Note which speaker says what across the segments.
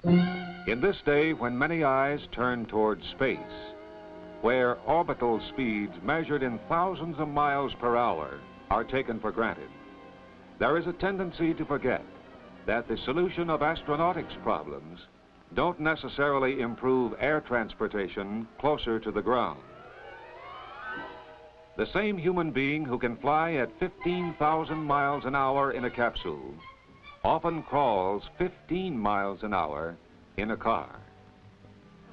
Speaker 1: In this day when many eyes turn towards space, where orbital speeds measured in thousands of miles per hour are taken for granted, there is a tendency to forget that the solution of astronautics problems don't necessarily improve air transportation closer to the ground. The same human being who can fly at 15,000 miles an hour in a capsule often crawls 15 miles an hour in a car.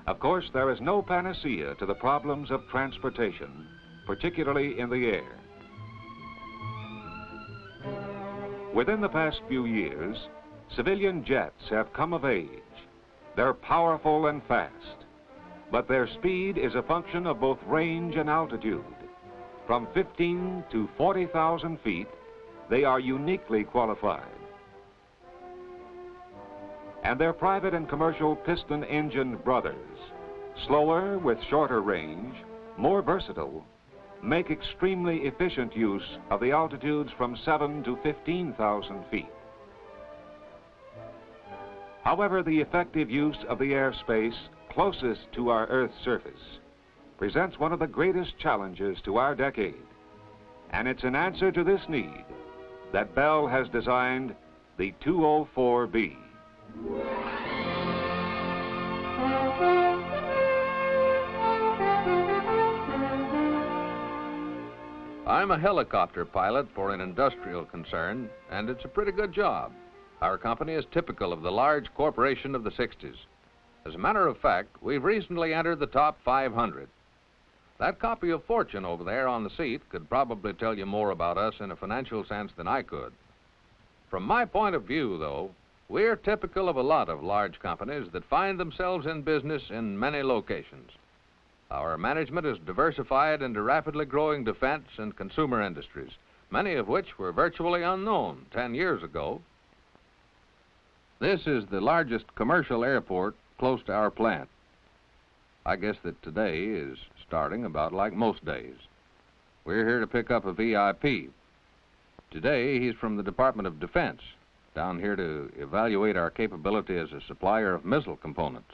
Speaker 1: Of course, there is no panacea to the problems of transportation, particularly in the air. Within the past few years, civilian jets have come of age. They're powerful and fast, but their speed is a function of both range and altitude. From 15 to 40,000 feet, they are uniquely qualified. And their private and commercial piston-engined brothers, slower with shorter range, more versatile, make extremely efficient use of the altitudes from 7 to 15,000 feet. However, the effective use of the airspace closest to our Earth's surface presents one of the greatest challenges to our decade. And it's in answer to this need that Bell has designed the 204B.
Speaker 2: I'm a helicopter pilot for an industrial concern, and it's a pretty good job. Our company is typical of the large corporation of the 60s. As a matter of fact, we've recently entered the top 500. That copy of Fortune over there on the seat could probably tell you more about us in a financial sense than I could. From my point of view, though, we're typical of a lot of large companies that find themselves in business in many locations. Our management is diversified into rapidly growing defense and consumer industries, many of which were virtually unknown 10 years ago. This is the largest commercial airport close to our plant. I guess that today is starting about like most days. We're here to pick up a VIP. Today, he's from the Department of Defense, down here to evaluate our capability as a supplier of missile components.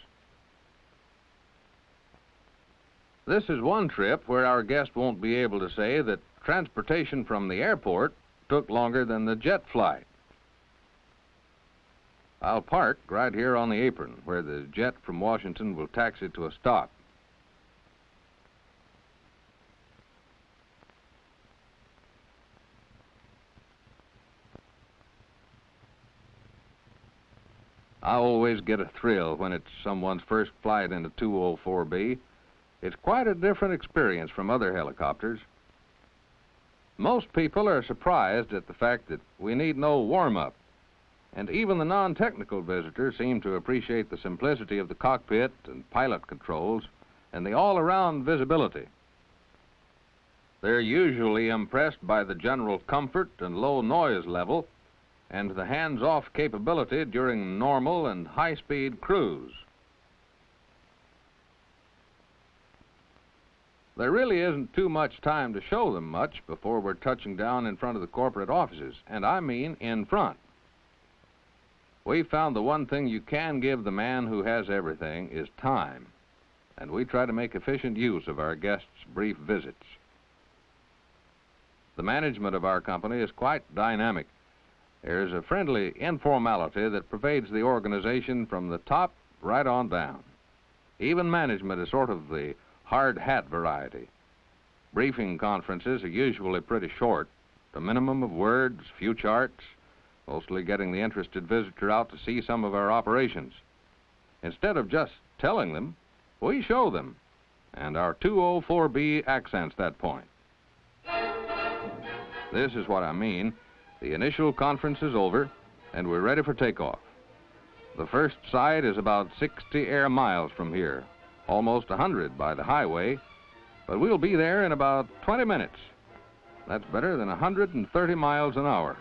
Speaker 2: This is one trip where our guest won't be able to say that transportation from the airport took longer than the jet flight. I'll park right here on the apron where the jet from Washington will taxi to a stop. I always get a thrill when it's someone's first flight in a 204B. It's quite a different experience from other helicopters. Most people are surprised at the fact that we need no warm-up, and even the non-technical visitors seem to appreciate the simplicity of the cockpit and pilot controls and the all-around visibility. They're usually impressed by the general comfort and low noise level and the hands-off capability during normal and high-speed cruise. There really isn't too much time to show them much before we're touching down in front of the corporate offices, and I mean in front. We found the one thing you can give the man who has everything is time, and we try to make efficient use of our guests' brief visits. The management of our company is quite dynamic. There's a friendly informality that pervades the organization from the top right on down. Even management is sort of the hard hat variety. Briefing conferences are usually pretty short, the minimum of words, few charts, mostly getting the interested visitor out to see some of our operations. Instead of just telling them, we show them, and our 204B accents that point. This is what I mean. The initial conference is over, and we're ready for takeoff. The first site is about 60 air miles from here, almost 100 by the highway, but we'll be there in about 20 minutes. That's better than 130 miles an hour.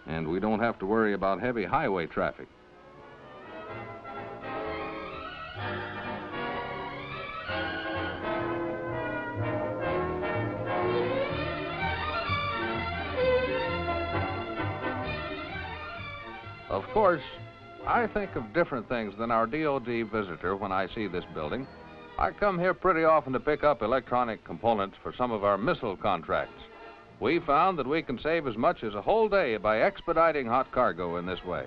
Speaker 2: And we don't have to worry about heavy highway traffic. Of course, I think of different things than our DOD visitor when I see this building. I come here pretty often to pick up electronic components for some of our missile contracts. We found that we can save as much as a whole day by expediting hot cargo in this way.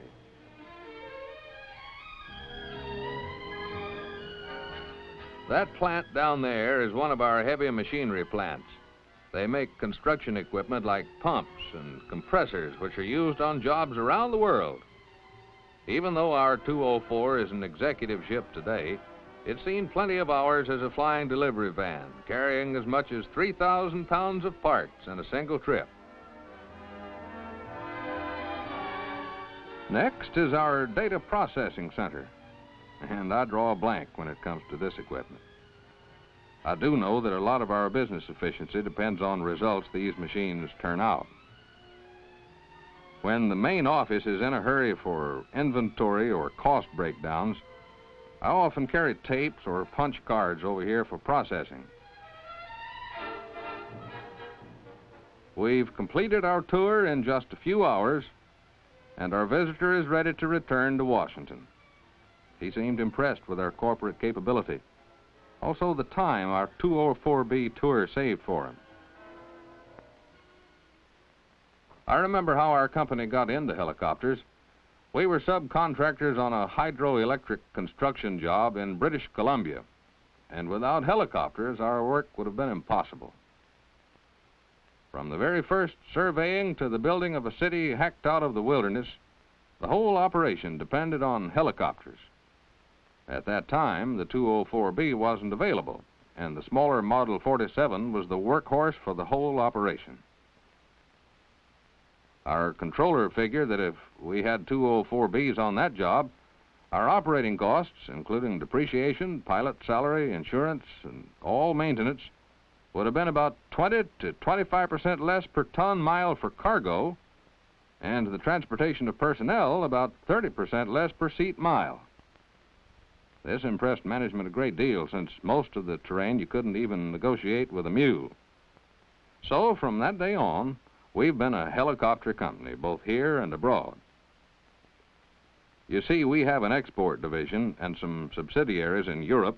Speaker 2: That plant down there is one of our heavy machinery plants. They make construction equipment like pumps and compressors, which are used on jobs around the world. Even though our 204 is an executive ship today, it's seen plenty of hours as a flying delivery van, carrying as much as 3,000 pounds of parts in a single trip. Next is our data processing center, and I draw a blank when it comes to this equipment. I do know that a lot of our business efficiency depends on results these machines turn out. When the main office is in a hurry for inventory or cost breakdowns, I often carry tapes or punch cards over here for processing. We've completed our tour in just a few hours, and our visitor is ready to return to Washington. He seemed impressed with our corporate capability. Also the time our 204B tour saved for him. I remember how our company got into helicopters. We were subcontractors on a hydroelectric construction job in British Columbia, and without helicopters, our work would have been impossible. From the very first surveying to the building of a city hacked out of the wilderness, the whole operation depended on helicopters. At that time, the 204B wasn't available, and the smaller Model 47 was the workhorse for the whole operation. Our controller figured that if we had 204Bs on that job, our operating costs, including depreciation, pilot salary, insurance, and all maintenance, would have been about 20 to 25% less per ton-mile for cargo, and the transportation of personnel about 30% less per seat mile. This impressed management a great deal, since most of the terrain you couldn't even negotiate with a mule. So from that day on, we've been a helicopter company, both here and abroad. You see, we have an export division and some subsidiaries in Europe,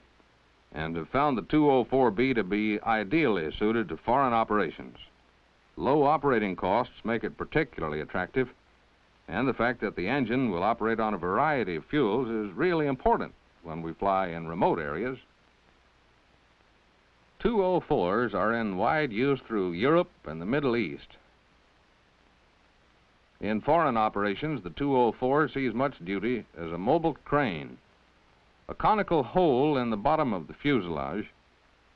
Speaker 2: and have found the 204B to be ideally suited to foreign operations. Low operating costs make it particularly attractive, and the fact that the engine will operate on a variety of fuels is really important when we fly in remote areas. 204s are in wide use through Europe and the Middle East. In foreign operations, the 204 sees much duty as a mobile crane. A conical hole in the bottom of the fuselage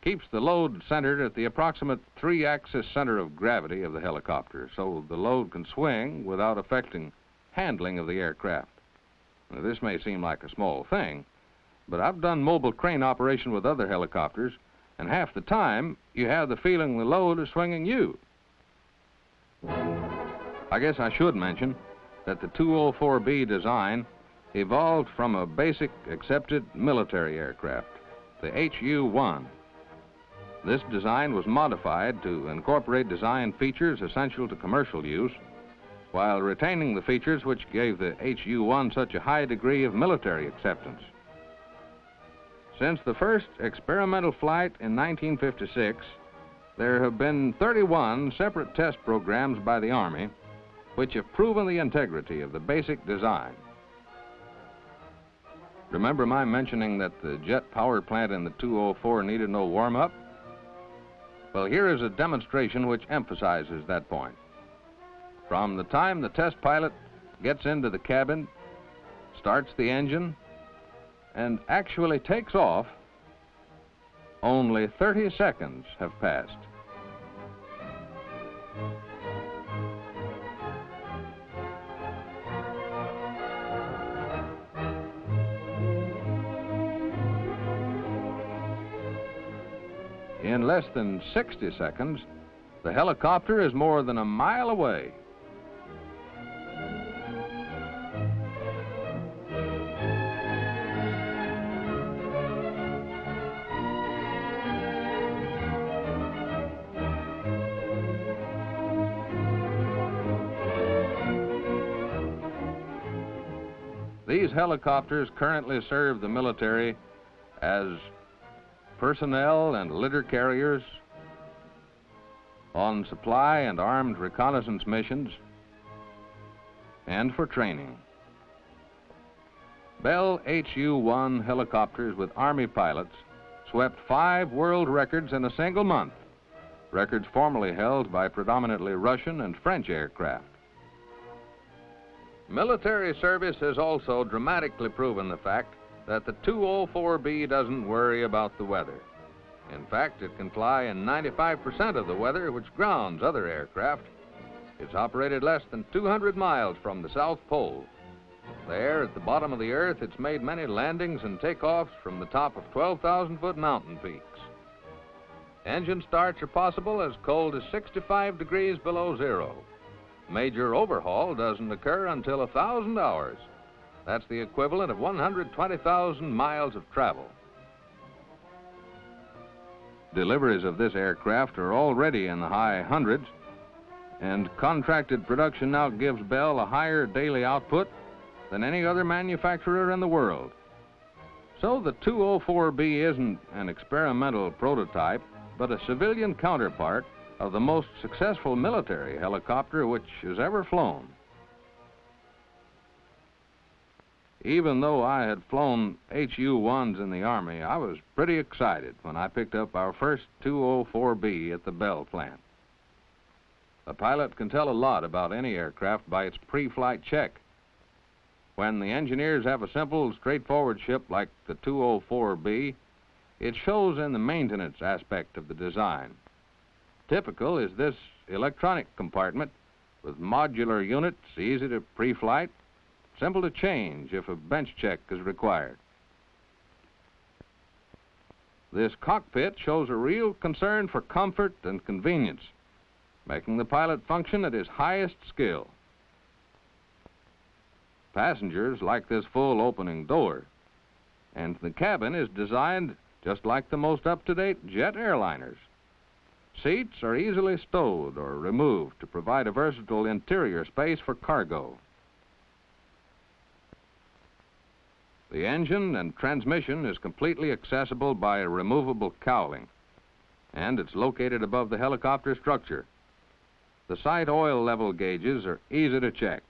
Speaker 2: keeps the load centered at the approximate 3-axis center of gravity of the helicopter, so the load can swing without affecting handling of the aircraft. Now, this may seem like a small thing, but I've done mobile crane operation with other helicopters, and half the time you have the feeling the load is swinging you. I guess I should mention that the 204B design evolved from a basic accepted military aircraft, the HU-1. This design was modified to incorporate design features essential to commercial use, while retaining the features which gave the HU-1 such a high degree of military acceptance. Since the first experimental flight in 1956, there have been 31 separate test programs by the Army which have proven the integrity of the basic design. Remember my mentioning that the jet power plant in the 204 needed no warm-up? Well, here is a demonstration which emphasizes that point. From the time the test pilot gets into the cabin, starts the engine, and actually takes off, only 30 seconds have passed. In less than 60 seconds, the helicopter is more than a mile away. These helicopters currently serve the military as personnel and litter carriers on supply and armed reconnaissance missions and for training. Bell HU-1 helicopters with Army pilots swept 5 world records in a single month, records formerly held by predominantly Russian and French aircraft. Military service has also dramatically proven the fact that the 204B doesn't worry about the weather. In fact, it can fly in 95% of the weather, which grounds other aircraft. It's operated less than 200 miles from the South Pole. There, at the bottom of the Earth, it's made many landings and takeoffs from the top of 12,000-foot mountain peaks. Engine starts are possible as cold as 65 degrees below zero. Major overhaul doesn't occur until 1,000 hours. That's the equivalent of 120,000 miles of travel. Deliveries of this aircraft are already in the high hundreds, and contracted production now gives Bell a higher daily output than any other manufacturer in the world. So the 204B isn't an experimental prototype, but a civilian counterpart of the most successful military helicopter which has ever flown. Even though I had flown HU-1s in the Army, I was pretty excited when I picked up our first 204B at the Bell plant. A pilot can tell a lot about any aircraft by its pre-flight check. When the engineers have a simple, straightforward ship like the 204B, it shows in the maintenance aspect of the design. Typical is this electronic compartment with modular units, easy to pre-flight, simple to change if a bench check is required. This cockpit shows a real concern for comfort and convenience, making the pilot function at his highest skill. Passengers like this full opening door, and the cabin is designed just like the most up-to-date jet airliners. Seats are easily stowed or removed to provide a versatile interior space for cargo. The engine and transmission is completely accessible by a removable cowling, and it's located above the helicopter structure. The sight oil level gauges are easy to check.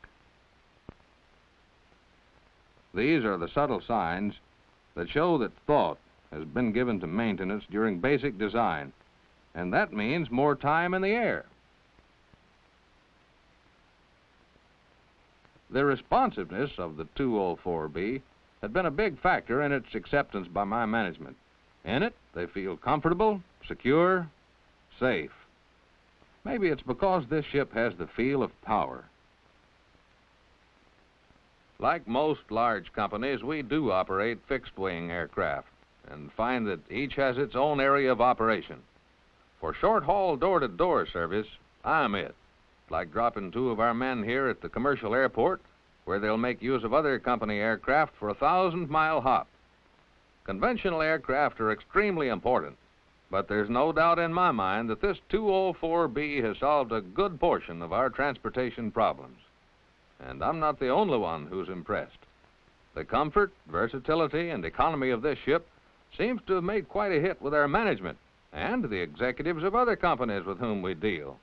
Speaker 2: These are the subtle signs that show that thought has been given to maintenance during basic design, and that means more time in the air. The responsiveness of the 204B had been a big factor in its acceptance by my management. In it, they feel comfortable, secure, safe. Maybe it's because this ship has the feel of power. Like most large companies, we do operate fixed-wing aircraft and find that each has its own area of operation. For short-haul door-to-door service, I'm it. Like dropping 2 of our men here at the commercial airport, where they'll make use of other company aircraft for a 1,000-mile hop. Conventional aircraft are extremely important, but there's no doubt in my mind that this 204B has solved a good portion of our transportation problems. And I'm not the only one who's impressed. The comfort, versatility, and economy of this ship seems to have made quite a hit with our management and the executives of other companies with whom we deal.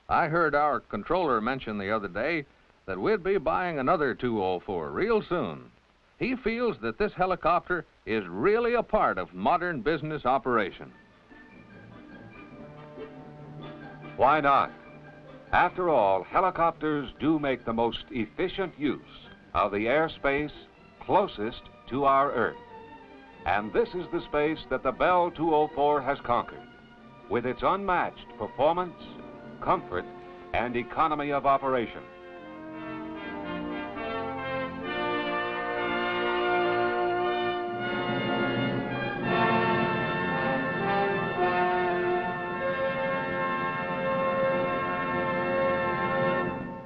Speaker 2: I heard our controller mention the other day that we'd be buying another 204 real soon. He feels that this helicopter is really a part of modern business operation.
Speaker 1: Why not? After all, helicopters do make the most efficient use of the airspace closest to our Earth. And this is the space that the Bell 204 has conquered, with its unmatched performance, comfort, and economy of operation.